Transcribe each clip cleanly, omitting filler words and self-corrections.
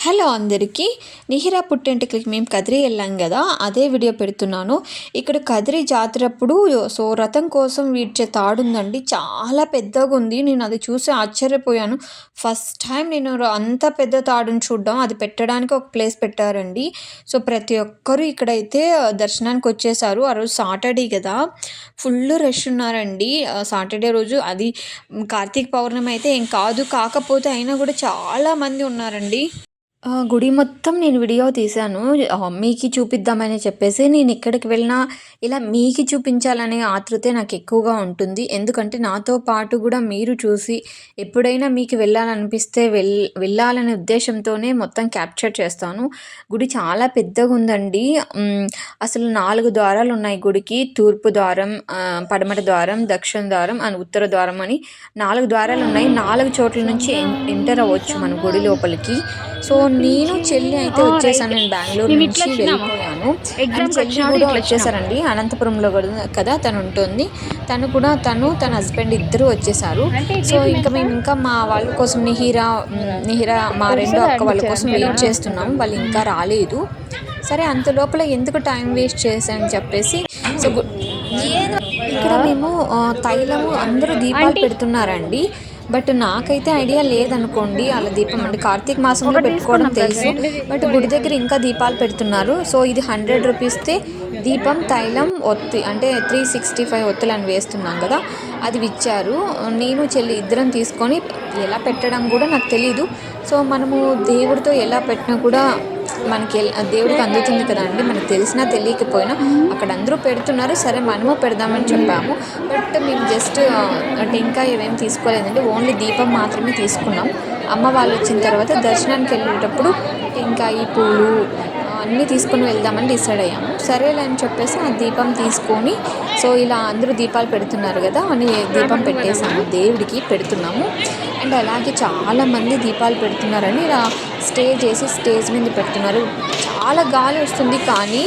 Hello అందరికీ. నిహిరా పుట్టెంటికలకి మేము కదిరి వెళ్ళాం కదా, అదే వీడియో పెడుతున్నాను. ఇక్కడ కదిరి జాతరప్పుడు రథం కోసం వీడ్చే తాడు ఉందండి, చాలా పెద్దగా ఉంది. నేను అది చూసి ఆశ్చర్యపోయాను. ఫస్ట్ టైం నేను అంత పెద్ద తాడుని చూడడం. అది పెట్టడానికి ఒక ప్లేస్ పెట్టారండి. సో ప్రతి ఒక్కరూ ఇక్కడైతే దర్శనానికి వచ్చేసారు. ఆ రోజు సాటర్డే కదా, ఫుల్ రష్ ఉన్నారండి. సాటర్డే రోజు, అది కార్తీక పౌర్ణమి అయితే ఏం కాదు, కాకపోతే అయినా కూడా చాలామంది ఉన్నారండి. గుడి మొత్తం నేను వీడియో తీశాను. మీకు చూపిద్దామని చెప్పేసి. నేను ఎక్కడికి వెళ్ళినా ఇలా మీకు చూపించాలనే ఆతృతే నాకు ఎక్కువగా ఉంటుంది. ఎందుకంటే నాతో పాటు కూడా మీరు చూసి ఎప్పుడైనా మీకు వెళ్ళాలనిపిస్తే వెళ్ళాలనే ఉద్దేశంతోనే మొత్తం క్యాప్చర్ చేస్తాను. గుడి చాలా పెద్దగా ఉందండి. అసలు 4 ద్వారాలు ఉన్నాయి గుడికి. తూర్పు ద్వారం, పడమట ద్వారం, దక్షిణ ద్వారం అండ్ ఉత్తర ద్వారం అని 4 ద్వారాలు ఉన్నాయి. 4 చోట్ల నుంచి ఎంటర్ అవ్వచ్చు మన గుడి లోపలికి. సో నేను చెల్లి అయితే వచ్చేసాను. నేను బెంగళూరు నుంచి వెళ్ళిపోయాను. అండ్ చెల్లి కూడా వచ్చేసారండి. అనంతపురంలో కదా తను ఉంటుంది. తన హస్బెండ్ ఇద్దరు వచ్చేసారు. సో ఇంకా మా వాళ్ళ కోసం నిహిరా మా 2 అక్క వాళ్ళ కోసం వెయిట్ చేస్తున్నాము. వాళ్ళు ఇంకా రాలేదు. సరే అంత లోపల ఎందుకు టైం వేస్ట్ చేశాను చెప్పేసి. సో ఇక్కడ మేము తైలము అందరూ దీపాలు పెడుతున్నారండి. బట్ నాకైతే ఐడియా లేదనుకోండి అలా దీపం అంటే కార్తీక మాసంలో పెట్టుకోవడం తెలుసు. బట్ గుడి దగ్గర ఇంకా దీపాలు పెడుతున్నారు. సో ఇది 100 రూపీస్తో దీపం, తైలం, ఒత్తి అంటే 365 ఒత్తులు అని వేస్తున్నాం కదా, అది ఇచ్చారు. నేను చెల్లి ఇద్దరం తీసుకొని ఎలా పెట్టడం కూడా నాకు తెలీదు. సో మనము దేవుడితో ఎలా పెట్టినా కూడా మనకి దేవుడికి అందుతుంది కదా అండి. మనకు తెలిసినా తెలియకపోయినా అక్కడ అందరూ పెడుతున్నారు, సరే మనము పెడదామని చెప్పాము. బట్ మేము జస్ట్ అంటే ఇంకా ఏమేమి తీసుకోలేదండి, ఓన్లీ దీపం మాత్రమే తీసుకున్నాం. అమ్మ వాళ్ళు వచ్చిన తర్వాత దర్శనానికి వెళ్ళేటప్పుడు ఇంకా ఈ పూలు అన్నీ తీసుకొని వెళ్దామని డిసైడ్ అయ్యాము. సరేలే అని చెప్పేసి ఆ దీపం తీసుకొని, సో ఇలా అందరూ దీపాలు పెడుతున్నారు కదా అని దీపం పెట్టేసాము, దేవుడికి పెడుతున్నాము. అండ్ అలాగే చాలామంది దీపాలు పెడుతున్నారని ఇలా స్టేజ్ మీద పెడుతున్నారు. చాలా గాలి వస్తుంది కానీ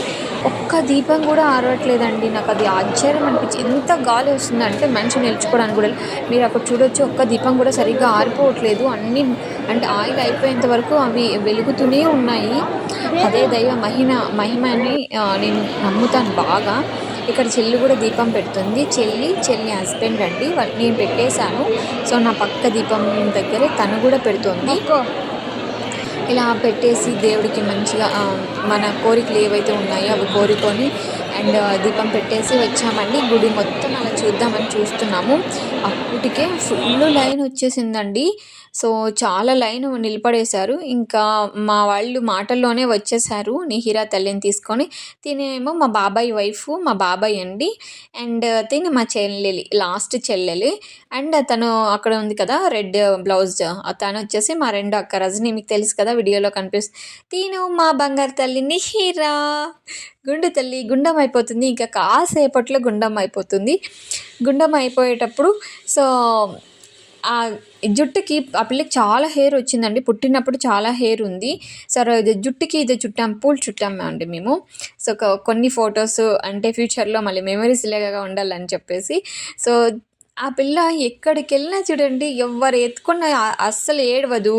ఒక్క దీపం కూడా ఆరవట్లేదండి. నాకు అది ఆశ్చర్యం అనిపించి, ఎంత గాలి వస్తుందంటే మనిషి నిల్చుకోవడానికి కూడా. మీరు అక్కడ చూడొచ్చు, ఒక్క దీపం కూడా సరిగ్గా ఆరిపోవట్లేదు. అన్నీ అంటే ఆయిల్ అయిపోయేంత వరకు అవి వెలుగుతూనే ఉన్నాయి. అదే దైవ మహిమ అని నేను నమ్ముతాను బాగా. ఇక్కడ చెల్లి కూడా దీపం పెడుతుంది. చెల్లి హస్బెండ్ అండి. నేను పెట్టేశాను. సో నా పక్క దీపం దగ్గరే తను కూడా పెడుతుంది. ఇలా పెట్టేసి దేవుడికి మంచిగా మన కోరికలు ఏవైతే ఉన్నాయో అవి కోరుకొని అండ్ దీపం పెట్టేసి వచ్చామండి. గుడి మొత్తం అలా చూద్దామని చూస్తున్నాము. అప్పటికే ఫుల్ లైన్ వచ్చేసిందండి. సో చాలా లైన్ నిలబడేశారు. ఇంకా మా వాళ్ళు మాటల్లోనే వచ్చేసారు నిహిరా తల్లిని తీసుకొని. తినేమో మా బాబాయ్ వైఫ్, మా బాబాయ్ అండి. అండ్ తిని మా చెల్లెలి, లాస్ట్ చెల్లెలి. అండ్ తను అక్కడ ఉంది కదా రెడ్ బ్లౌజ్, తను వచ్చేసి మా 2 అక్క రజని, మీకు తెలుసు కదా వీడియోలో కనిపిస్తుంది. తిను మా బంగారు తల్లి నిహిరా. గుండు తల్లి గుండం అయిపోతుంది, ఇంకా కాసేపట్లో గుండం అయిపోతుంది. గుండం అయిపోయేటప్పుడు సో ఆ జుట్టుకి ఆ పిల్లకి చాలా హెయిర్ వచ్చిందండి. పుట్టినప్పుడు చాలా హెయిర్ ఉంది. సరే ఇది జుట్టుకి ఇది చుట్టాం, పూలు చుట్టాము అండి మేము. సో కొన్ని ఫొటోస్ అంటే ఫ్యూచర్లో మళ్ళీ మెమరీస్ లాగా ఉండాలని చెప్పేసి. సో ఆ పిల్ల ఎక్కడికి వెళ్ళినా చూడండి, ఎవరు ఎత్తుకున్న అస్సలు ఏడవదు.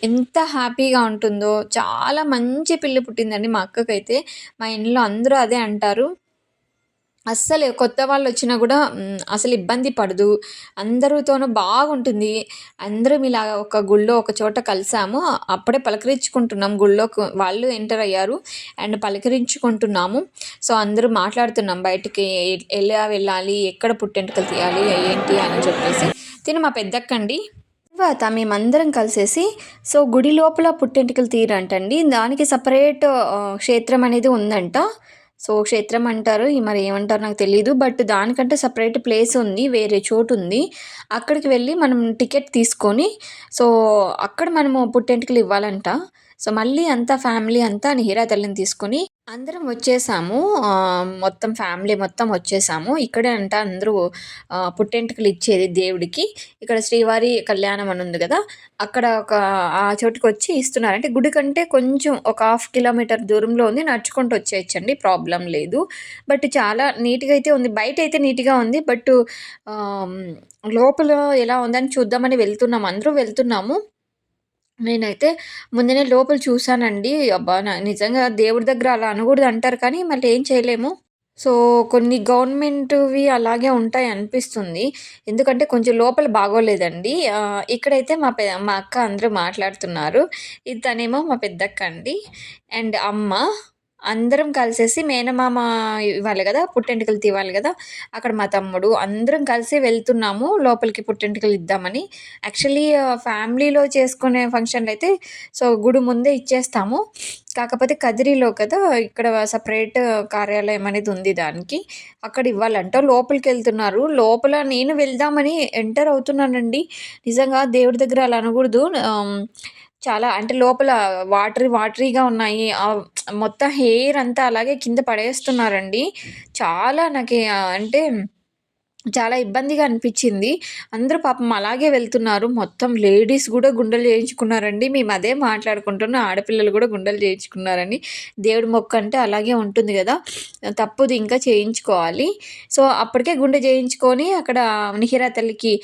ఎంత హ్యాపీగా ఉంటుందో. చాలా మంచి పిల్ల పుట్టిందండి మా అక్కకైతే. మా ఇంట్లో అందరూ అదే అంటారు. అస్సలు కొత్త వాళ్ళు వచ్చినా కూడా అసలు ఇబ్బంది పడదు. అందరితోనూ బాగుంటుంది. అందరం ఇలా ఒక గుళ్ళో ఒక చోట కలిసాము. అప్పుడే పలకరించుకుంటున్నాం. గుళ్ళోకి వాళ్ళు ఎంటర్ అయ్యారు అండ్ పలకరించుకుంటున్నాము. సో అందరూ మాట్లాడుతున్నాం బయటికి ఎలా వెళ్ళాలి, ఎక్కడ పుట్టెంటుకలు తీయాలి ఏంటి అని చెప్పేసి. తిను మా పెద్దక్కండి. తర్వాత మేమందరం కలిసేసి సో గుడి లోపల పుట్టెంటుకలు తీరంటండి. దానికి సపరేట్ క్షేత్రం అనేది ఉందంట. సో క్షేత్రం అంటారు, మరి ఏమంటారు నాకు తెలీదు. బట్ దానికంటే సపరేట్ ప్లేస్ ఉంది, వేరే చోటు ఉంది. అక్కడికి వెళ్ళి మనం టికెట్ తీసుకొని సో అక్కడ మనము పుట్టెంటుకలు ఇవ్వాలంట. సో మళ్ళీ అంతా ఫ్యామిలీ అంతా నిహిరా తల్లిని తీసుకొని అందరం వచ్చేసాము. మొత్తం ఫ్యామిలీ మొత్తం వచ్చేసాము. ఇక్కడే అంట అందరూ పుట్టెంటుకలు ఇచ్చేది దేవుడికి. ఇక్కడ శ్రీవారి కళ్యాణం అని ఉంది గదా! అక్కడ ఆ చోటుకొచ్చి ఇస్తున్నారు. అంటే గుడి కంటే కొంచెం ఒక హాఫ్ కిలోమీటర్ దూరంలో ఉంది. నడుచుకుంటూ వచ్చేయొచ్చండి. ప్రాబ్లమ్ లేదు. బట్ చాలా నీట్‌గా అయితే ఉంది. బయటైతే నీట్‌గా ఉంది. ఆహ్, లోపల ఎలా ఉందని చూద్దామని వెళ్తున్నాము. అందరూ వెళ్తున్నాము. నేనైతే ముందునే లోపల చూసానండి. అబ్బా! నిజంగా దేవుడి దగ్గర అలా అనగూడదంటారు కానీ మళ్ళీ ఏం చేయలేము. సో, కొన్ని గవర్నమెంట్‌వి అలాగే ఉంటాయనిపిస్తుంది. ఎందుకంటే కొంచెం లోపల బాగోలేదండి. ఇక్కడైతే మా అక్క అందరూ మాట్లాడుతున్నారు. తనేమో మా పెద్దక్క అండి. అండ్ అమ్మ. అందరం కలిసేసి మేనమామ ఇవ్వాలి గదా! పుట్టెంటుకలు తీవాలి గదా! అక్కడ మా తమ్ముడు అందరం కలిసి వెళ్తున్నాము లోపలికి పుట్టెంటుకలు ఇద్దామని. యాక్చువల్లీ ఫ్యామిలీలో చేసుకునే ఫంక్షన్‌లయితే గుడి ముందే ఇచ్చేస్తాము. కాకపోతే కదిరిలో కదా! ఇక్కడ సెపరేట్ కార్యాలయం అనేది ఉంది దానికి. అక్కడ ఇవ్వాలంట. లోపలికెళ్తున్నారు. లోపల నేను వెళ్దామని ఎంటర్ అవుతున్నానండి. నిజంగా దేవుడి దగ్గర అలా అనకూడదు. చాలా అంటే లోపల వాటరీగా ఉన్నాయి. మొత్తం హెయిర్ అంతా అలాగే కింద పడేస్తున్నారండి. చాలా నాకి అంటే చాలా ఇబ్బందిగా అనిపిచ్చింది. అందరూ పాపం అలాగే వెళ్తున్నారు. మొత్తం లేడీస్ గూడా గుండెలు చేయించుకున్నారండి. మేము అదే మాట్లాడుకుంటున్నాం. ఆడపిల్లలు గూడా గుండెలు చేయించుకున్నారని. దేవుడి మొక్కంటే అలాగే ఉంటుంది గదా! తప్పదు ఇంకా చేయించుకోవాలి. అప్పటికే గుండె చేయించుకొని అక్కడ నిహిరా తల్లికి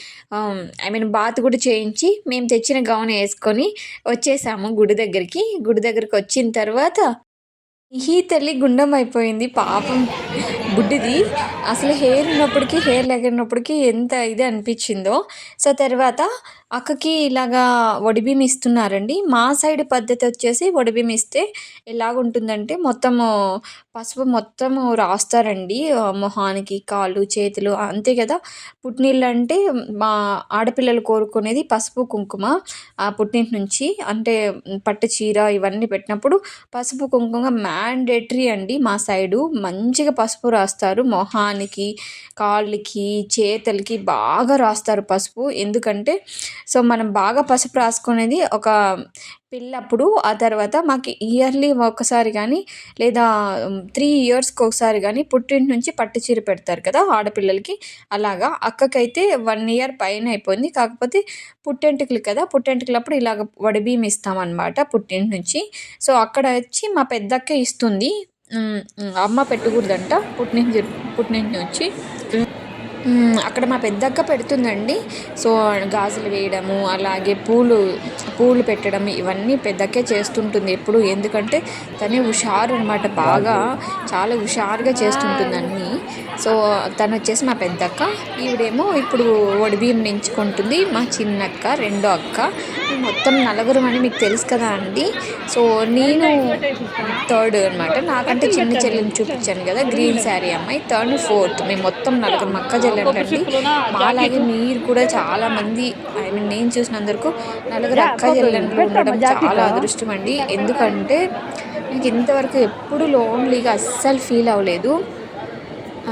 ఐ మీన్ బాత్ గూడా చేయించి, మేము తెచ్చిన గౌన్ యేసుకొని వచ్చేసాము గుడి దగ్గరికి. గుడి దగ్గరికొచ్చిన తర్వాత ఈ తల్లి గుండం అయిపోయింది పాపం బుడ్డిది. అసలు హెయిర్ ఉన్నప్పటికి, హెయిర్ లేకున్నప్పటికి ఎంత ఇది అనిపిచ్చిందో. తర్వాత అక్కకి ఇలాగా ఒడిబియ్యం ఇస్తున్నారండి. మా సైడ్ పద్ధతొచ్చేసి ఒడిబియ్యం ఇస్తే ఎలాగుంటుందంటే పసుపు మొత్తము రాస్తారండి. మొహానికి, కాళ్ళు, చేతులు అంతే గదా! పుట్టినీళ్ళంటే మా ఆడపిల్లలు కోరుకునేది పసుపు, కుంకుమ పుట్టింటి నుంచి. అంటే పట్టు చీర ఇవన్నీ పెట్టినప్పుడు పసుపు, కుంకుమ మ్యాండేటరీ అండి మా సైడు. మంచిగా పసుపు రాస్తారు. మొహానికి, కాళ్ళకి, చేతులకి బాగా రాస్తారు పసుపు. ఎందుకంటే మనం బాగా పసుపు రాసుకునేది ఒక పెళ్ళప్పుడు. ఆ తర్వాత మాకు ఇయర్లీ ఒకసారి గానీ, లేదా 3 ఇయర్స్‌కి ఒకసారి గానీ పుట్టింటి నుంచి పట్టు చీర పెడతారు కదా! ఆడపిల్లలకి. అలాగా అక్కకైతే 1 ఇయర్ పైన అయిపోయింది. కాకపోతే పుట్టెంటుకలు కదా! పుట్టెంటుకలప్పుడు ఇలాగ వడిబియ్యం ఇస్తామనమాట పుట్టింటి నుంచి. అక్కడ వచ్చి మా పెద్దక్క ఇస్తుంది. అమ్మ పెట్టకూడదంట పుట్టినింటి నుంచి. అక్కడ మా పెద్దక్క పెడుతుందండి. గాజులు వేయడము, అలాగే పూలు పెట్టడం ఇవన్నీ పెద్దక్కే చేస్తుంటుంది ఎప్పుడు. ఎందుకంటే తనే హుషారనమాట. బాగా చాలా హుషారుగా చేస్తుంటుందన్నీ. తనొచ్చేసి మా పెద్దక్క. ఈవిడేమో ఇప్పుడు ఒడిబియ్యం నించుకుంటుంది. మా చిన్నక్క, రెండో అక్క. మేము మొత్తం నలుగురం అని మీకు తెలుసు కదా అండి. నేను థర్డ్ అనమాట. నాకంటే చిన్న చెల్లిని చూపించాను కదా! గ్రీన్ శారీ అమ్మాయి. థర్డ్, ఫోర్త్ మేము మొత్తం నలుగురం అక్క చెల్లెళ్ళండి. మాలాగే మీరు కూడా చాలామంది ఐ మీన్ నేను చూసినందుకు నలుగురు అక్క చెల్లెళ్ళు ఉండడం చాలా అదృష్టం అండి. ఎందుకంటే నాకు ఇంతవరకు ఎప్పుడు లోన్లీగా అస్సలు ఫీల్ అవ్వలేదు.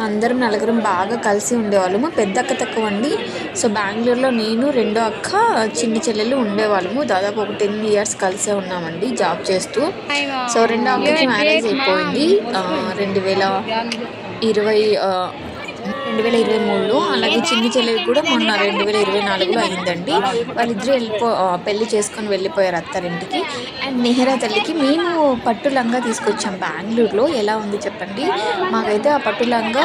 అందరం నలుగురం బాగా కలిసి ఉండేవాళ్ళము. పెద్దక్క తక్కువండి. బెంగుళూరులో నేను, రెండో అక్క, చిన్ని చెల్లెలు ఉండేవాళ్ళము. దాదాపు ఒక 10 ఇయర్స్ కలిసే ఉన్నామండి జాబ్ చేస్తూ. రెండో అక్కకి మ్యారేజ్ అయిపోయింది 2023లో. అలాగే చిన్ని చెల్లెలికి కూడా మొన్న 2024లో అయిందండి. వాళ్ళిద్దరూ పెళ్లి చేసుకొని వెళ్ళిపోయారు అత్తారింటికి. అండ్ నిహరా తల్లికి మేము పట్టు లంగా తీసుకొచ్చాం బెంగుళూరులో. ఎలా ఉంది చెప్పండి. మాకైతే ఆ పట్టు లంగా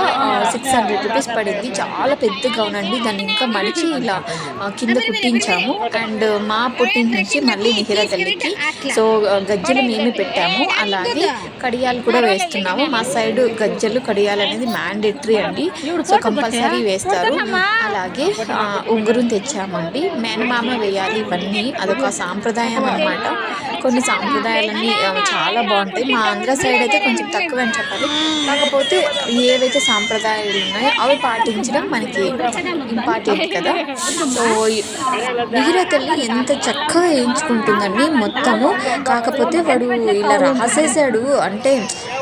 600 రూపీస్ పడింది. చాలా పెద్ద గౌన్ అండి. దాన్ని ఇంకా మడిచి ఇలా కింద కుట్టించాము. అండ్ మా పుట్టింటి నుంచి మళ్ళీ నిహరా తల్లికి గజ్జెలు మేమే పెట్టాము. అలాగే కడియాలు కూడా వేస్తున్నాము. మా సైడు గజ్జెలు, కడియాలు అనేది మ్యాండేటరీ అండి. కంపల్సరీ వేస్తారు. అలాగే ఉంగరం తెచ్చామండి. మేనమామ వేయాలి ఇవన్నీ. అదొక సాంప్రదాయం అనమాట. కొన్ని సాంప్రదాయాలన్నీ చాలా బాగుంటాయి. మా ఆంధ్ర సైడ్ అయితే కొంచెం తక్కువ అని చెప్పాలి. కాకపోతే ఏవైతే సాంప్రదాయాలు ఉన్నాయో అవి పాటించడం మనకి ఇంపార్టెంట్ కదా! నిహిరా తల్లి ఎంత చక్కగా వేయించుకుంటుందండి మొత్తము. కాకపోతే వాడు ఇలా రాసేసాడు. అంటే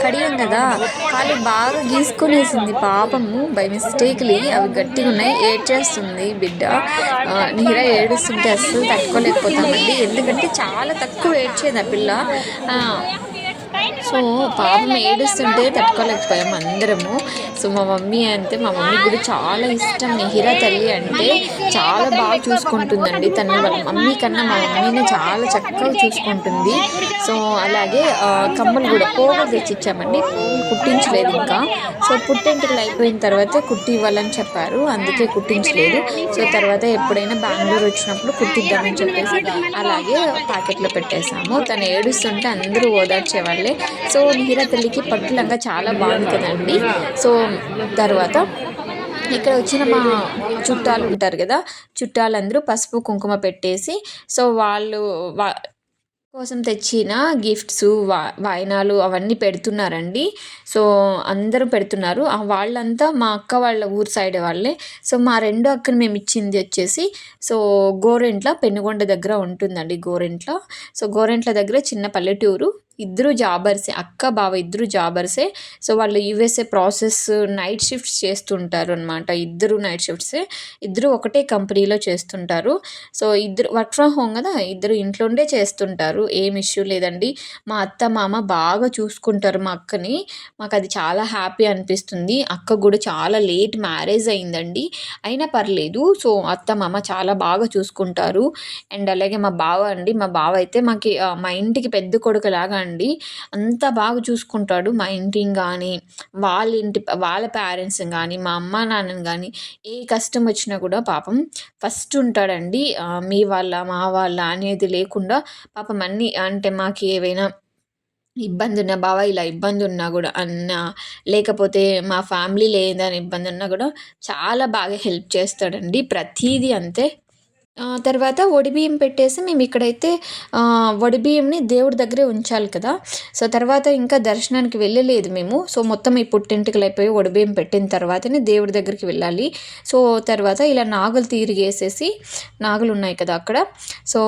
కడియం కదా! కాలు బాగా గీసుకొనేసింది పాపము బై మిస్టేక్‌లీ. అవి గట్టిగా ఉన్నాయి. ఏడ్చేస్తుంది బిడ్డ. నిహిరా ఏడుస్తుంటే అస్సలు తట్టుకోలేకపోతామండి. ఎందుకంటే చాలా తక్కువ ఏడ్చేది ఆ పిల్ల. సో పాపం ఏడుస్తుంటే తట్టుకోలేకపోయాము అందరము. సో మా మమ్మీ అంతే, మా మమ్మీకి కూడా చాలా ఇష్టం నిహిరా తల్లి అంటే. చాలా బాగా చూసుకుంటుందండి తను. వాళ్ళ మమ్మీ కన్నా మా మమ్మీనే చాలా చక్కగా చూసుకుంటుంది. సో అలాగే కమ్మలు కూడా పోగులు తెచ్చిచ్చామండి. పోగులు కుట్టించలేదు ఇంకా. సో పుట్టెంటుకలు అయిపోయిన తర్వాత కుట్టి ఇవ్వాలని చెప్పారు, అందుకే కుట్టించలేదు. సో తర్వాత ఎప్పుడైనా బెంగళూరు వచ్చినప్పుడు కుట్టిద్దామని చెప్పేసి అలాగే ప్యాకెట్లో పెట్టేశాము. తను ఏడుస్తుంటే అందరూ ఓదార్చేవాళ్ళే. సో నిహిరా తల్లికి పట్టు లంగా చాలా బాగుంది కదండి. సో తర్వాత ఇక్కడ వచ్చిన మా చుట్టాలు ఉంటారు కదా, చుట్టాలందరూ పసుపు కుంకుమ పెట్టేసి సో వాళ్ళు కోసం తెచ్చిన గిఫ్ట్స్ వాయినాలు అవన్నీ పెడుతున్నారండి. సో అందరూ పెడుతున్నారు. వాళ్ళంతా మా అక్క వాళ్ళ ఊరు సైడ్ వాళ్ళే. సో మా రెండో అక్కని మేము ఇచ్చింది వచ్చేసి సో గోరెంట్ల, పెనుగొండ దగ్గర ఉంటుందండి గోరెంట్ల. సో గోరెంట్ల దగ్గర చిన్న పల్లెటూరు. ఇద్దరు జాబర్సే, అక్క బావ ఇద్దరు జాబర్సే. సో వాళ్ళు యూఎస్ఏ ప్రాసెస్ నైట్ షిఫ్ట్స్ చేస్తుంటారు అనమాట. ఇద్దరు నైట్ షిఫ్ట్సే, ఇద్దరు ఒకటే కంపెనీలో చేస్తుంటారు. సో ఇద్దరు వర్క్ ఫ్రమ్ హోమ్ కదా, ఇద్దరు ఇంట్లోనే చేస్తుంటారు. ఏం ఇష్యూ లేదండి. మా అత్త మామ బాగా చూసుకుంటారు మా అక్కని. మాకు అది చాలా హ్యాపీ అనిపిస్తుంది. అక్క కూడా చాలా లేట్ మ్యారేజ్ అయిందండి, అయినా పర్లేదు. సో అత్త మామ చాలా బాగా చూసుకుంటారు. అండ్ అలాగే మా బావ అండి, మా బావ అయితే మా ఇంటికి పెద్ద కొడుకు లాగా అండి. అంత బాగా చూసుకుంటాడు. మా ఇంటిని కానీ, వాళ్ళ పేరెంట్స్ని కానీ, మా అమ్మ నాన్నని కానీ ఏ కష్టం వచ్చినా కూడా పాపం ఫస్ట్ ఉంటాడండి. మీ వాళ్ళ మా వాళ్ళ అనేది లేకుండా పాపం అన్నీ అంటే మాకు ఏవైనా ఇబ్బంది ఉన్నా, బావ ఇలా ఇబ్బంది ఉన్నా కూడా అన్నా, లేకపోతే మా ఫ్యామిలీలో ఏదైనా ఇబ్బంది ఉన్నా కూడా చాలా బాగా హెల్ప్ చేస్తాడండి. ప్రతీదీ అంతే. తర్వాత ఒడిబియ్యం పెట్టేసి మేము ఇక్కడైతే ఒడిబియ్యంని దేవుడి దగ్గరే ఉంచాలి కదా. సో తర్వాత ఇంకా దర్శనానికి వెళ్ళలేదు మేము. సో మొత్తం ఈ పుట్టెంటుకలు అయిపోయి ఒడిబియ్యం పెట్టిన తర్వాతనే దేవుడి దగ్గరికి వెళ్ళాలి. సో తర్వాత ఇలా నాగులు తిరిగేసేసి, నాగులు ఉన్నాయి కదా అక్కడ. సో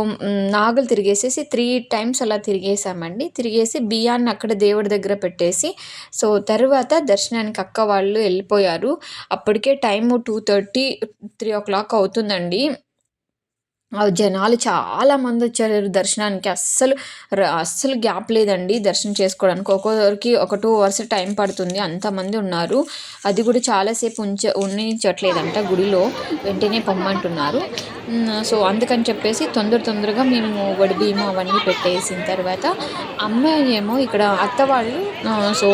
నాగులు తిరిగేసేసి 3 టైమ్స్ అలా తిరిగేసామండి. తిరిగేసి బియ్యాన్ని అక్కడ దేవుడి దగ్గర పెట్టేసి సో తర్వాత దర్శనానికి అక్క వాళ్ళు వెళ్ళిపోయారు. అప్పటికే టైము 2:30, 3 అవుతుందండి. జనాలు చాలామంది వచ్చారు దర్శనానికి. అస్సలు గ్యాప్ లేదండి దర్శనం చేసుకోవడానికి. ఒక్కొక్కరికి ఒక 2 అవర్స్ టైం పడుతుంది, అంతమంది ఉన్నారు. అది కూడా చాలాసేపు ఉండించట్లేదంట గుడిలో, వెంటనే పొమ్మంటున్నారు. సో అందుకని చెప్పేసి తొందరగా మేము బియ్యం అవన్నీ పెట్టేసిన తర్వాత అమ్మాయి ఏమో ఇక్కడ అత్త వాళ్ళు సో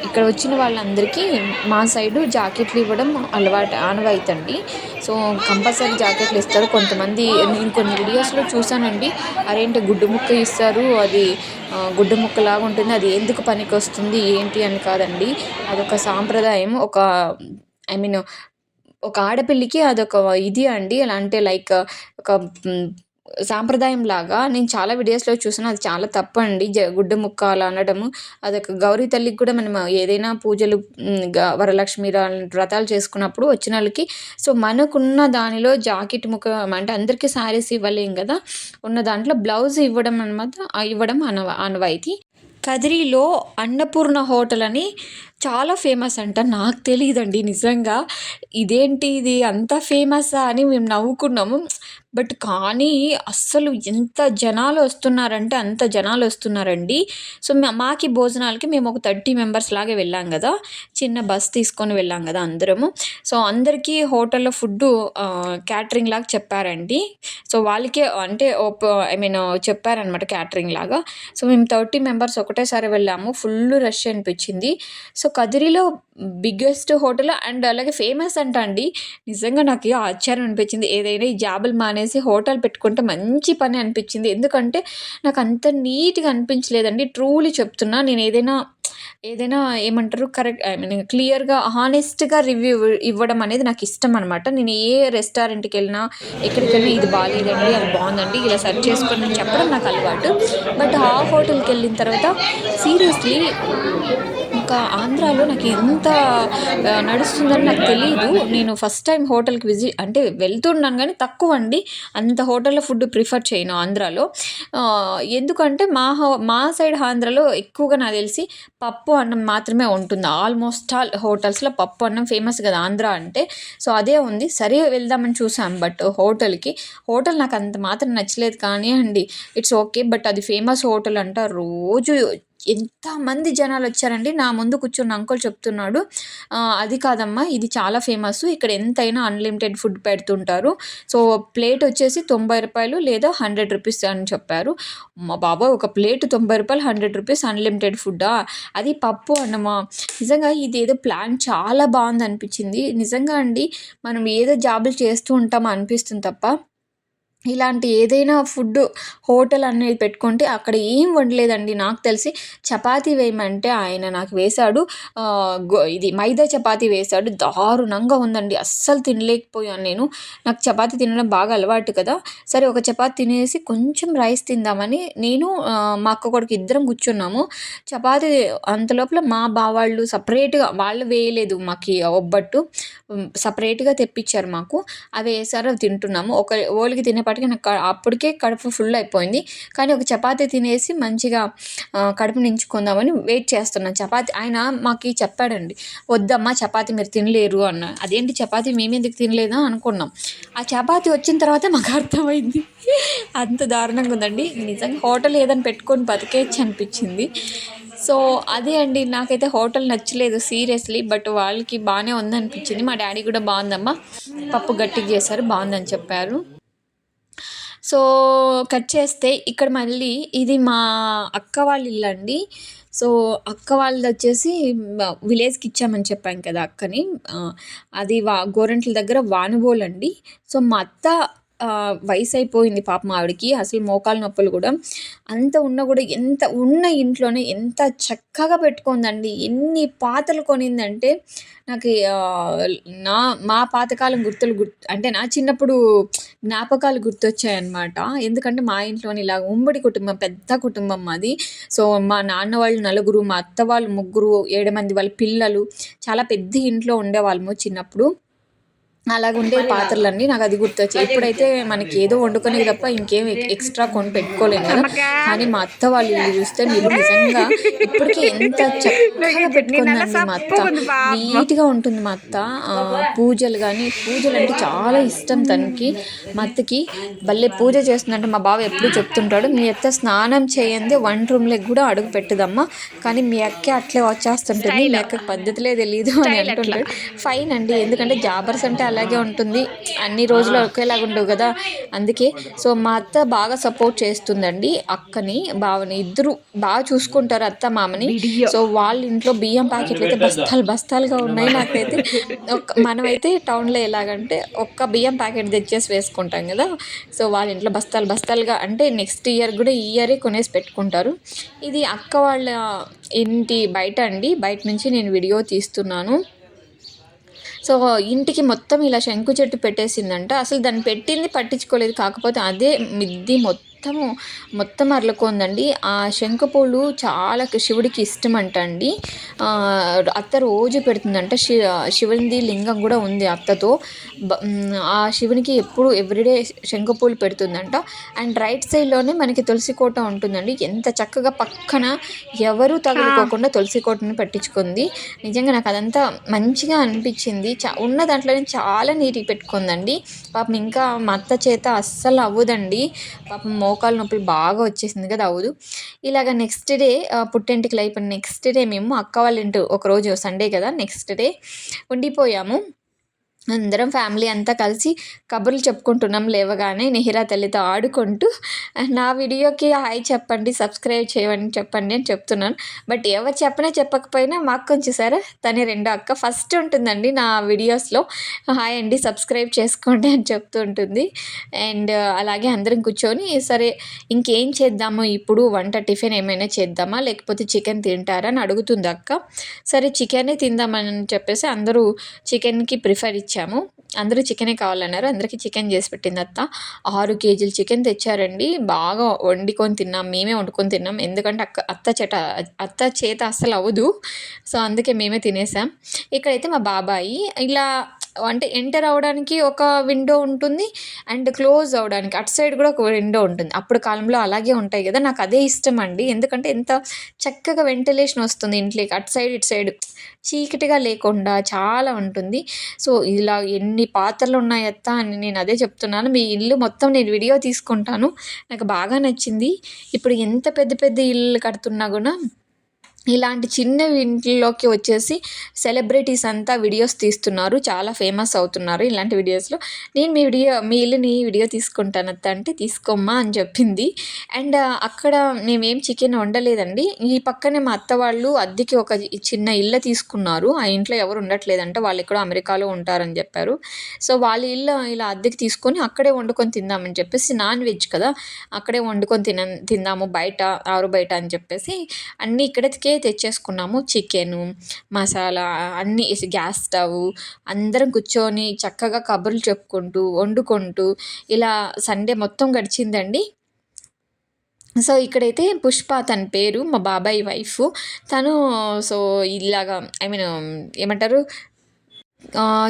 ఇక్కడ వచ్చిన వాళ్ళందరికీ మా సైడు జాకెట్లు ఇవ్వడం ఆనవాయితండి. సో కంపల్సరీ జాకెట్లు ఇస్తారు. కొంతమంది నేను కొన్ని వీడియోస్లో చూసానండి, అరేంటి గుడ్డు ముక్క ఇస్తారు, అది గుడ్డు ముక్కలాగా ఉంటుంది, అది ఎందుకు పనికి వస్తుంది ఏంటి అని కాదండి. అదొక సాంప్రదాయం. ఒక ఆడపిల్లికి అదొక ఇది అండి. ఎలా అంటే లైక్ ఒక సాంప్రదాయం లాగా నేను చాలా వీడియోస్లో చూసాను. అది చాలా తప్పండి. గుడ్డ ముక్క అలా అనడము. అదొక గౌరీ తల్లికి కూడా మనం ఏదైనా పూజలు వరలక్ష్మి వ్రతాలు చేసుకున్నప్పుడు వచ్చిన వాళ్ళకి సో మనకున్న దానిలో జాకెట్ ముక్క అంటే అందరికీ శారీస్ ఇవ్వలేం కదా, ఉన్న దాంట్లో బ్లౌజ్ ఇవ్వడం అనమాట, ఇవ్వడం ఆనవాయితీ. కదిరిలో అన్నపూర్ణ హోటల్ అని చాలా ఫేమస్ అంట. నాకు తెలియదండి నిజంగా, ఇదేంటి ఇది అంత ఫేమస్సా అని మేము నవ్వుకున్నాము. బట్ కానీ అస్సలు ఎంత జనాలు వస్తున్నారంటే అంత జనాలు వస్తున్నారండి. సో మాకి భోజనాలకి మేము ఒక 30 మెంబర్స్ లాగా వెళ్ళాం కదా, చిన్న బస్ తీసుకొని వెళ్ళాం కదా అందరము. సో అందరికీ హోటల్లో ఫుడ్డు క్యాటరింగ్ లాగా చెప్పారండి. సో వాళ్ళకే అంటే చెప్పారనమాట క్యాటరింగ్ లాగా. సో మేము 30 మెంబర్స్ ఒకటేసారి వెళ్ళాము. ఫుల్ రష్ అనిపించింది. సో కదిరిలో బిగ్గెస్ట్ హోటల్ అండ్ అలాగే ఫేమస్ అంట అండి. నిజంగా నాకు ఆశ్చర్యం అనిపించింది. ఏదైనా ఈ జాబులు మానేసి హోటల్ పెట్టుకుంటే మంచి పని అనిపించింది. ఎందుకంటే నాకు అంత నీట్గా అనిపించలేదండి, ట్రూలీ చెప్తున్నా. నేను ఏదైనా ఏమంటారు కరెక్ట్ క్లియర్గా హానెస్ట్గా రివ్యూ ఇవ్వడం అనేది నాకు ఇష్టం అనమాట. నేను ఏ రెస్టారెంట్కి వెళ్ళినా ఎక్కడికి వెళ్ళినా ఇది బాగాలేదండి, అది బాగుందండి, ఇలా సర్చ్ చేసుకొని చెప్పడం నాకు అలవాటు. బట్ ఆ హోటల్కి వెళ్ళిన తర్వాత సీరియస్లీ ఇంకా ఆంధ్రాలో నాకు ఎంత నడుస్తుందని నాకు తెలీదు. నేను ఫస్ట్ టైం హోటల్కి వెళ్తున్నాను కానీ తక్కువ అండి. అంత హోటల్లో ఫుడ్ ప్రిఫర్ చేయను ఆంధ్రాలో. ఎందుకంటే మా సైడ్ ఆంధ్రాలో ఎక్కువగా నాకు తెలిసి పప్పు అన్నం మాత్రమే ఉంటుంది. ఆల్మోస్ట్ ఆల్ హోటల్స్లో పప్పు అన్నం ఫేమస్ కదా ఆంధ్ర అంటే. సో అదే ఉంది. సరే వెళ్దామని చూసాం, బట్ హోటల్ నాకు అంత మాత్రం నచ్చలేదు. కానీ అండి ఇట్స్ ఓకే, బట్ అది ఫేమస్ హోటల్ అంట. రోజు ఎంతమంది జనాలు వచ్చారండి. నా ముందు కూర్చున్న అంకుల్ చెప్తున్నాడు, అది కాదమ్మా ఇది చాలా ఫేమస్, ఇక్కడ ఎంతైనా అన్లిమిటెడ్ ఫుడ్ పెడుతుంటారు. సో ప్లేట్ వచ్చేసి ₹90 లేదా ₹100 అని చెప్పారు. అమ్మ బాబోయ్! ఒక ప్లేట్ ₹90, ₹100 అన్లిమిటెడ్ ఫుడ్డా? అది పప్పు అన్నమా? నిజంగా ఇదేదో ప్లాన్ చాలా బాగుందనిపించింది. నిజంగా అండి, మనం ఏదో జాబులు చేస్తూ ఉంటామో అనిపిస్తుంది తప్ప, ఇలాంటి ఏదైనా ఫుడ్ హోటల్ అనేది పెట్టుకుంటే అక్కడ ఏం వండలేదండి. నాకు తెలిసి చపాతీ వేయమంటే ఆయన నాకు వేశాడు. ఇది మైదా చపాతీ వేశాడు. దారుణంగా ఉందండి. అస్సలు తినలేకపోయాను నేను. నాకు చపాతీ తినడం బాగా అలవాటు కదా! సరే ఒక చపాతీ తినేసి కొంచెం రైస్ తిందామని నేను, మా అక్క కొడుకు ఇద్దరం కూర్చున్నాము. చపాతీ అంతలోపల మా బావాళ్ళు సపరేట్‌గా, వాళ్ళు వేయలేదు మాకి ఒబ్బట్టు. సపరేట్‌గా తెప్పించారు మాకు. అవి వేశారు, అవి తింటున్నాము. ఓలికి తినేపాటికి నాకు అప్పటికే కడుపు ఫుల్ అయిపోయింది. కానీ ఒక చపాతీ తినేసి మంచిగా కడుపు నించుకుందామని వెయిట్ చేస్తున్నాను. చపాతీ ఆయన మాకు చెప్పాడండి, వద్దమ్మా చపాతీ మీరు తినలేరు అన్న. అదేంటి చపాతీ మేమెందుకు తినలేదా అనుకున్నాం. ఆ చపాతీ వచ్చిన తర్వాత మాకు అర్థమైంది. అంత దారుణంగా ఉందండి. నిజంగా హోటల్ ఏదైనా పెట్టుకొని బతికేయచ్చు అనిపించింది. సో అదే అండి, నాకైతే హోటల్ నచ్చలేదు సీరియస్లీ. బట్ వాళ్ళకి బాగానే ఉందనిపించింది. మా డాడీ కూడా బాగుందమ్మా, పప్పు గట్టిగా చేశారు, బాగుందని చెప్పారు. సో కట్ చేస్తే ఇక్కడ మళ్ళీ ఇది మా అక్క వాళ్ళ ఇల్లు అండి. సో అక్క వాళ్ళది వచ్చేసి విలేజ్కి ఇచ్చామని చెప్పాను కదా అక్కని. అది గోరంట్ల దగ్గర వానుబోలు అండి. సో మా అత్త వయసు అయిపోయింది పాపం ఆవిడకి, అసలు మోకాలు నొప్పులు కూడా. అంత ఉన్నా కూడా ఎంత ఉన్న ఇంట్లోనే ఎంత చక్కగా పెట్టుకుందండి. ఎన్ని పాత్రలు కొనిందంటే నాకు మా పాతకాలం అంటే నా చిన్నప్పుడు జ్ఞాపకాలు గుర్తొచ్చాయన్నమాట. ఎందుకంటే మా ఇంట్లోని ఇలా ఉమ్మడి కుటుంబం, పెద్ద కుటుంబం మాది. సో మా నాన్న వాళ్ళు నలుగురు, మా అత్త వాళ్ళు ముగ్గురు, 7 మంది వాళ్ళ పిల్లలు, చాలా పెద్ద ఇంట్లో ఉండేవాళ్ళము చిన్నప్పుడు. అలాగుండేవి పాత్రలన్నీ. నాకు అది గుర్తొచ్చాయి. ఇప్పుడైతే మనకి ఏదో వండుకునేది తప్ప ఇంకేం ఎక్స్ట్రా కొని పెట్టుకోలేము కదా! కానీ మా అత్త వాళ్ళ ఇల్లు చూస్తే మీరు నిజంగా ఇప్పటికీ ఎంత చక్కగా పెట్టుకుందండి మా అత్త. నీట్‌గా ఉంటుంది మా అత్త. పూజలు అంటే చాలా ఇష్టం తనకి. మా అత్తకి భలే పూజ చేస్తుందంటే మా బావ ఎప్పుడూ చెప్తుంటాడు, మీ అత్త స్నానం చేయందే వంట రూమ్‌లోకి కూడా అడుగు పెట్టదమ్మా. కానీ మీ అక్కే అట్లే వచ్చేస్తుంటుంది. మీ అక్కకి పద్ధతులే తెలీదు అని అంటుంటాడు. ఫైన్ అండి. ఎందుకంటే జాబర్స్ అంటే అలాగే ఉంటుంది. అన్ని రోజులు ఒకేలాగా ఉండవు కదా! అందుకే. సో మా అత్త బాగా సపోర్ట్ చేస్తుందండి అక్కని, బావని. ఇద్దరు బాగా చూసుకుంటారు అత్త మామని. సో వాళ్ళ ఇంట్లో బియ్యం ప్యాకెట్లు అయితే బస్తాలుగా ఉన్నాయి. నాకైతే మనమైతే టౌన్లో ఎలాగంటే ఒక్క బియ్యం ప్యాకెట్ తెచ్చేసి వేసుకుంటాం కదా! సో వాళ్ళ ఇంట్లో బస్తాలుగా, అంటే నెక్స్ట్ ఇయర్ కూడా ఈ ఇయరే కొనేసి పెట్టుకుంటారు. ఇది అక్క వాళ్ళ ఇంటి బయట అండి. బయట నుంచి నేను వీడియో తీస్తున్నాను. సో ఇంటికి మొత్తం ఇలా శంకు చెట్టు పెట్టేసిందంట. అసలు దాన్ని పెట్టింది పట్టించుకోలేదు. కాకపోతే అదే మిద్ది మొత్తం అర్లుకుందండి. ఆ శంకు పూలు చాలా శివుడికి ఇష్టమంట అండి. అత్త రోజు పెడుతుందంట. శివునిది లింగం కూడా ఉంది అత్తతో. ఆ శివునికి ఎప్పుడు ఎవ్రీడే శంకు పూలు పెడుతుందంట. అండ్ రైట్ సైడ్లోనే మనకి తులసి కోట ఉంటుందండి. ఎంత చక్కగా పక్కన ఎవరు తగులుకోకుండా తులసి కోటని పెట్టించుకుంది. నిజంగా నాకు అదంతా మంచిగా అనిపించింది. ఉన్న దాంట్లోనే చాలా నీట్గా పెట్టుకుందండి. పాపం ఇంకా మా అత్త చేత అస్సలు అవ్వదండి. పాపం మోకాలు నొప్పులు బాగా వచ్చేసింది కదా, అవ్వదు. ఇలాగ నెక్స్ట్ డే పుట్టెంటుకలు అయిపోయిన నెక్స్ట్ డే మేము అక్క వాళ్ళ ఇంటి, ఒకరోజు సండే కదా, నెక్స్ట్ డే ఉండిపోయాము. అందరం ఫ్యామిలీ అంతా కలిసి కబుర్లు చెప్పుకుంటున్నాం లేవగానే, నిహిరా తల్లితో ఆడుకుంటూ. నా వీడియోకి హాయ్ చెప్పండి, సబ్స్క్రైబ్ చెప్పండి అని చెప్తున్నాను. బట్ ఎవరు చెప్పకపోయినా మా అక్కని చూసారా, తనే రెండో అక్క. ఫస్ట్ ఉంటుందండి నా వీడియోస్లో, హాయ్ అండి సబ్స్క్రైబ్ చేసుకోండి అని చెప్తూ ఉంటుంది. అండ్ అలాగే అందరం కూర్చొని, సరే ఇంకేం చేద్దాము ఇప్పుడు, వంట టిఫిన్ ఏమైనా చేద్దామా లేకపోతే చికెన్ తింటారా అని అడుగుతుంది అక్క. సరే చికెనే తిందామని చెప్పేసి అందరూ చికెన్కి ప్రిఫర్ ఇచ్చాము. అందరూ చికెనే కావాలన్నారు. అందరికీ చికెన్ చేసి పెట్టింది అత్త. 6 కేజీలు చికెన్ తెచ్చారండి. బాగా వండుకొని తిన్నాం, మేమే వండుకొని తిన్నాం. ఎందుకంటే అత్త చేత అస్సలు అవ్వదు. సో అందుకే మేమే తినేసాం. ఇక్కడైతే మా బాబాయి ఇలా అంటే ఎంటర్ అవ్వడానికి ఒక విండో ఉంటుంది, అండ్ క్లోజ్ అవ్వడానికి అటు సైడ్ కూడా ఒక విండో ఉంటుంది. అప్పుడు కాలంలో అలాగే ఉంటాయి కదా, నాకు అదే ఇష్టం అండి. ఎందుకంటే ఎంత చక్కగా వెంటిలేషన్ వస్తుంది ఇంట్లోకి, అటు సైడ్ ఇటు సైడ్ చీకటిగా లేకుండా చాలా ఉంటుంది. సో ఇలా ఎన్ని పాత్రలు ఉన్నాయి అత్త అని నేను అదే చెప్తున్నాను. మీ ఇల్లు మొత్తం నేను వీడియో తీసుకుంటాను, నాకు బాగా నచ్చింది. ఇప్పుడు ఎంత పెద్ద పెద్ద ఇల్లు కడుతున్నా కూడా ఇలాంటి చిన్న ఇంట్లోకి వచ్చేసి సెలబ్రిటీస్ అంతా వీడియోస్ తీస్తున్నారు. చాలా ఫేమస్ అవుతున్నారు ఇలాంటి వీడియోస్‌లో. నేను మీ ఇల్లుని వీడియో తీసుకుంటాను అత్త అంటే, తీసుకోమ్మా అని చెప్పింది. అండ్ అక్కడ మేమేం చికెన్ వండలేదండి. ఈ పక్కనే మా అత్త వాళ్ళు అద్దెకి ఒక చిన్న ఇల్లు తీసుకున్నారు. ఆ ఇంట్లో ఎవరు ఉండట్లేదంట. వాళ్ళెక్కడో అమెరికాలో ఉంటారని చెప్పారు. సో, వాళ్ళ ఇల్లు ఇలా అద్దెకి తీసుకొని అక్కడే వండుకొని తిందామని చెప్పేసి, నాన్ వెజ్ కదా! అక్కడే వండుకొని తిందాము బయట ఆరు బయట అని చెప్పేసి అన్నీ ఇక్కడికే తెచ్చేసుకున్నాము. చికెను, మసాలా అన్నీ ఏసి గ్యాస్ స్టవ్ అందరం కూర్చొని చక్కగా కబుర్లు చెప్పుకుంటూ, వండుకుంటూ ఇలా సండే మొత్తం గడిచిందండి. సో, ఇక్కడైతే పుష్ప తన పేరు. మా బాబాయ్ వైఫు. తను సో, ఇలాగా ఐ మీన్ ఏమంటారు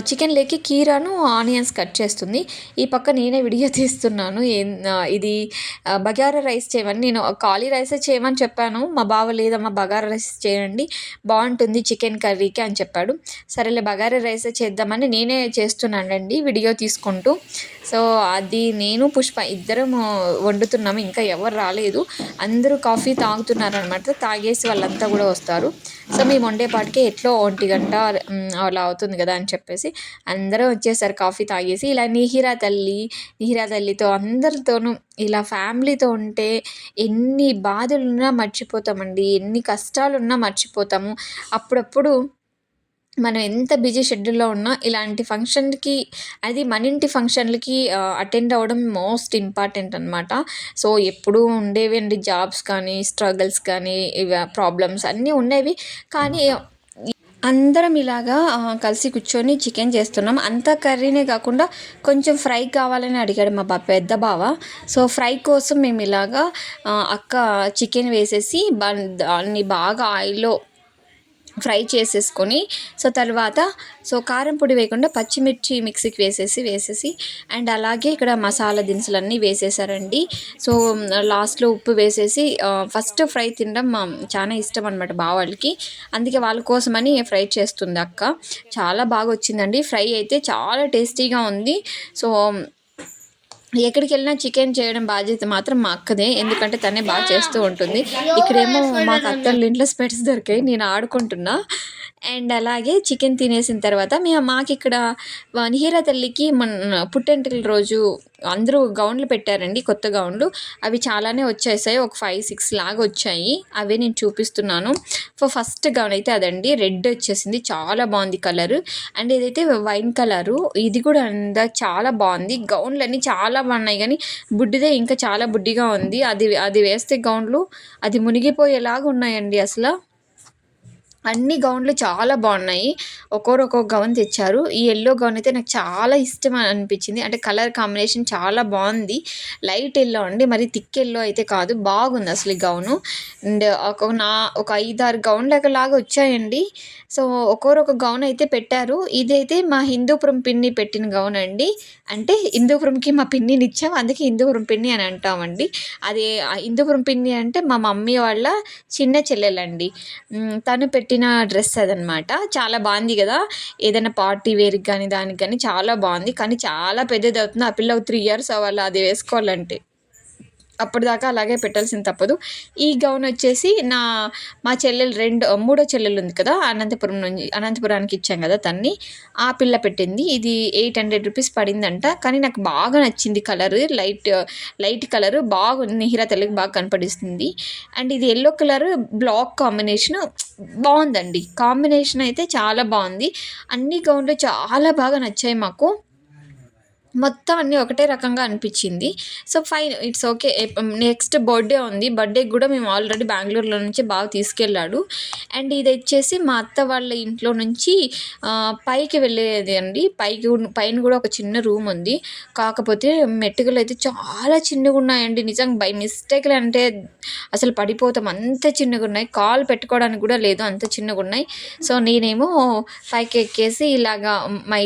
చికెన్ లేకి కీరాను, ఆనియన్స్ కట్ చేస్తుంది. ఈ పక్క నేనే వీడియో తీస్తున్నాను. ఇది బగారా రైస్ చేయమని నేను ఖాళీ రైసే చేయమని చెప్పాను. మా బావ లేదమ్మా బగారా రైస్ చేయండి బావుంటుంది చికెన్ కర్రీకి అని చెప్పాడు. సరేలే బగారా రైసే చేద్దామని నేనే చేస్తున్నానండి వీడియో తీసుకుంటూ. సో, అది నేను పుష్ప ఇద్దరం వండుతున్నాము. ఇంకా ఎవరు రాలేదు. అందరూ కాఫీ తాగుతున్నారనమాట. తాగేసి వాళ్ళంతా గూడా వస్తారు. సో, మేము వండేపాటికే ఎట్లో 1 గంట అలా అవుతుంది గదా అని చెప్పేసి అందరూ వచ్చేసారు కాఫీ తాగేసి. ఇలా నిహిరా తల్లితో అందరితోనూ ఇలా ఫ్యామిలీతో ఉంటే ఎన్ని బాధలున్నా మర్చిపోతామండి. ఎన్ని కష్టాలున్నా మర్చిపోతాము. అప్పుడప్పుడు మనం ఎంత బిజీ షెడ్యూల్‌లో ఉన్నా ఇలాంటి ఫంక్షన్‌కి అది మన ఇంటి ఫంక్షన్‌లకి అటెండ్ అవ్వడం మోస్ట్ ఇంపార్టెంట్ అనమాట. సో, ఎప్పుడూ ఉండేవండి జాబ్స్ కానీ, స్ట్రగుల్స్ కానీ, ప్రాబ్లమ్స్ అన్నీ ఉండేవి. కానీ అందరం ఇలాగా కలిసి కూర్చొని చికెన్ చేస్తున్నాం. అంతా కర్రీనే కాకుండా కొంచెం ఫ్రై కావాలని అడిగాడు మా పెద్ద బావ. సో, ఫ్రై కోసం మేము ఇలాగా అక్క చికెన్ వేసేసి దాన్ని బాగా ఆయిల్‌లో ఫ్రై చేసేసుకొని తర్వాత కారం పొడి వేయకుండా పచ్చిమిర్చి మిక్సీకి వేసేసి అండ్ అలాగే ఇక్కడ మసాలా దినుసులన్నీ వేసేసారండి. సో, లాస్ట్‌లో ఉప్పు వేసేసి ఫస్ట్ ఫ్రై తినడం చాలా ఇష్టం అనమాట బావాళ్ళకి. అందుకే వాళ్ళ కోసమని ఫ్రై చేస్తుంది అక్క. చాలా బాగా వచ్చిందండి. ఫ్రై అయితే చాలా టేస్టీగా ఉంది. సో, ఎక్కడికెళ్ళినా చికెన్ చేయడం బాధ్యత మాత్రం మా అక్కదే. ఎందుకంటే తనే బాగా చేస్తూ ఉంటుంది. ఇక్కడేమో మాకు అత్తోళ్ళ ఇంట్లో స్పెట్స్ దొరికాయి. నేను ఆడుకుంటున్నా. అండ్ అలాగే చికెన్ తినేసిన తర్వాత మాకిక్కడ నిహిరా తల్లికి పుట్టెంటుకల రోజు అందరూ గౌన్లు పెట్టారండి. కొత్త గౌన్లు. అవి చాలానే వచ్చేసాయి. ఒక 5, 6 లాగా వచ్చాయి. అవే నేను చూపిస్తున్నాను. ఫస్ట్ గౌన్ అయితే అదండి. రెడ్ వచ్చేసింది. చాలా బాగుంది కలరు. అండ్ ఇదైతే వైన్ కలరు. ఇది కూడా చాలా బాగుంది. గౌన్లన్నీ చాలా బాగున్నాయి కానీ బుడ్డిదే ఇంకా చాలా బుడ్డిగా ఉంది. అది వేస్తే గౌన్లు అది మునిగిపోయేలాగా ఉన్నాయండి అసలు. అన్ని గౌన్లు చాలా బాగున్నాయి. ఒక్కొక్క గౌన్ తెచ్చారు. ఈ యెల్లో గౌన్ అయితే నాకు చాలా ఇష్టం అనిపించింది. అంటే కలర్ కాంబినేషన్ చాలా బాగుంది. లైట్ యెల్లో అండి. మరి థిక్ యెల్లో అయితే కాదు. బాగుంది అసలు ఈ గౌను. అండ్ ఒక 5, 6 గౌన్లలాగా వచ్చాయండి. సో, ఒక్కొక్క గౌన్ అయితే పెట్టారు. ఇదైతే మా హిందూపురం పిన్ని పెట్టిన గౌన్ అండి. అంటే హిందూపురంకి మా పిన్నిని ఇచ్చాం. అందుకే హిందూపురం పిన్ని అని అంటామండి. అది హిందూపురం పిన్ని అంటే మా మమ్మీ వాళ్ళ చిన్న చెల్లెలండి. తను పెట్టిన డ్రెస్ అదనమాట. చాలా బాగుంది కదా! ఏదైనా పార్టీ వేర్‌కి కానీ, దానికి కానీ చాలా బాగుంది. కానీ చాలా పెద్దదవుతుంది. ఆ పిల్ల 3 ఇయర్స్ అవ్వాలి అది వేసుకోవాలంటే. అప్పటిదాకా అలాగే పెట్టాల్సింది తప్పదు. ఈ గౌన్ వచ్చేసి మా చెల్లెలు మూడో చెల్లెలు ఉంది కదా! అనంతపురానికి ఇచ్చాం కదా తన్ని. ఆ పిల్ల పెట్టింది. ఇది 800 రూపీస్ పడిందంట. కానీ నాకు బాగా నచ్చింది కలరు. లైట్ కలరు బాగుంది. నిహిరా తల్లికి బాగా కనపడిస్తుంది. అండ్ ఇది యెల్లో కలరు బ్లాక్ కాంబినేషను బావుందండి. కాంబినేషన్ అయితే చాలా బావుంది. అన్ని గౌన్లు చాలా బాగా నచ్చాయి మాకు. మొత్తం అన్నీ ఒకటే రకంగా అనిపించింది. So, fine it's okay. Next birthday ఉంది. బర్త్‌డేకి గూడా మేము ఆల్రెడీ బెంగుళూరులో నుంచి బావ తీసుకెళ్ళాడు. అండ్ ఇదొచ్చేసి మా అత్త వాళ్ళ ఇంట్లో నుంచి పైకి వెళ్ళేది అండి. పైన గూడా ఒక చిన్న రూమ్ ఉంది. కాకపోతే మెట్టుకలైతే చాలా చిన్నగున్నాయండి. నిజంగా బై మిస్టేక్‌లే అంటే అసలు పడిపోతాం. అంత చిన్నగున్నాయి. కాలు పెట్టుకోవడానికి గూడా లేదు. అంత చిన్నగున్నాయి. సో, నేనేమో పైకెక్కేసి ఇలాగా మా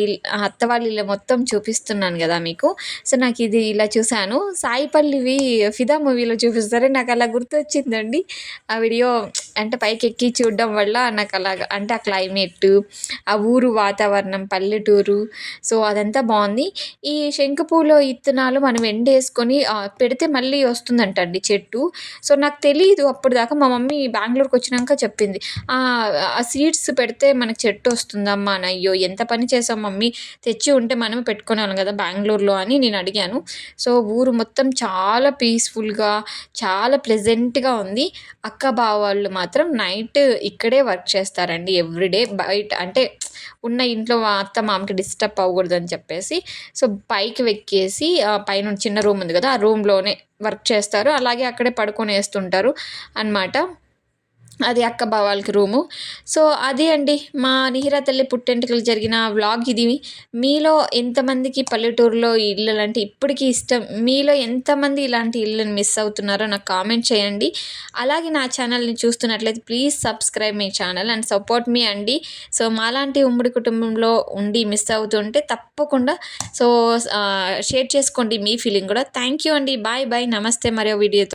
అత్త వాళ్ళ ఇల్లు మొత్తం చూపిస్తున్నాను. అన్నాను కదా మీకు. సో నాకు ఇది ఇలా చూశాను. సాయి పల్లవి 'ఫిదా' మూవీలో చూపిస్తారు, నాకు అలా గుర్తొచ్చిందండి ఆ వీడియో. అంటే పైకెక్కి చూడడం వల్ల నాకు అలాగా, అంటే ఆ క్లైమేట్, ఆ ఊరు వాతావరణం, పల్లెటూరు, సో అదంతా బాగుంది. ఈ శంకుపూలో ఇత్తనాలు మనం ఎండేసుకొని పెడితే మళ్ళీ వస్తుందంటండి చెట్టు. సో నాకు తెలీదు అప్పటిదాకా. మా మమ్మీ బెంగుళూరుకి వచ్చినాక చెప్పింది, ఆ సీడ్స్ పెడితే మనకు చెట్టు వస్తుందమ్మా అని. అయ్యో ఎంత పని చేసాం మమ్మీ, తెచ్చి ఉంటే మనమే పెట్టుకునేవాళ్ళం కదా బెంగుళూరులో అని నేను అడిగాను. సో ఊరు మొత్తం చాలా పీస్ఫుల్గా, చాలా ప్లెజెంట్గా ఉంది. అక్క బావ వాళ్ళు మాత్రం నైట్ ఇక్కడే వర్క్ చేస్తారండి ఎవ్రీడే. బయట అంటే ఉన్న ఇంట్లో అత్త మామకి డిస్టర్బ్ అవ్వకూడదని చెప్పేసి, సో పైకి వెక్కేసి పైన చిన్న రూమ్ ఉంది కదా, ఆ రూమ్లోనే వర్క్ చేస్తారు. అలాగే అక్కడే పడుకొనేస్తుంటారు అనమాట. అది అక్క బావాళ్ళకి రూము. సో అది అండి మా నిహిరా తల్లి పుట్టెంటుకలు జరిగిన వ్లాగ్ ఇది. మీలో ఎంతమందికి పల్లెటూరులో ఇల్లులంటే ఇప్పటికీ ఇష్టం? మీలో ఎంతమంది ఇలాంటి ఇల్లుని మిస్ అవుతున్నారో నాకు కామెంట్ చేయండి. అలాగే నా ఛానల్ని చూస్తున్నట్లయితే please subscribe my channel and support me అండి. సో మాలాంటి ఉమ్మడి కుటుంబంలో ఉండి మిస్ అవుతుంటే తప్పకుండా సో షేర్ చేసుకోండి మీ ఫీలింగ్ కూడా. థ్యాంక్ యూ అండి. బాయ్ బాయ్, నమస్తే. మరో వీడియోతో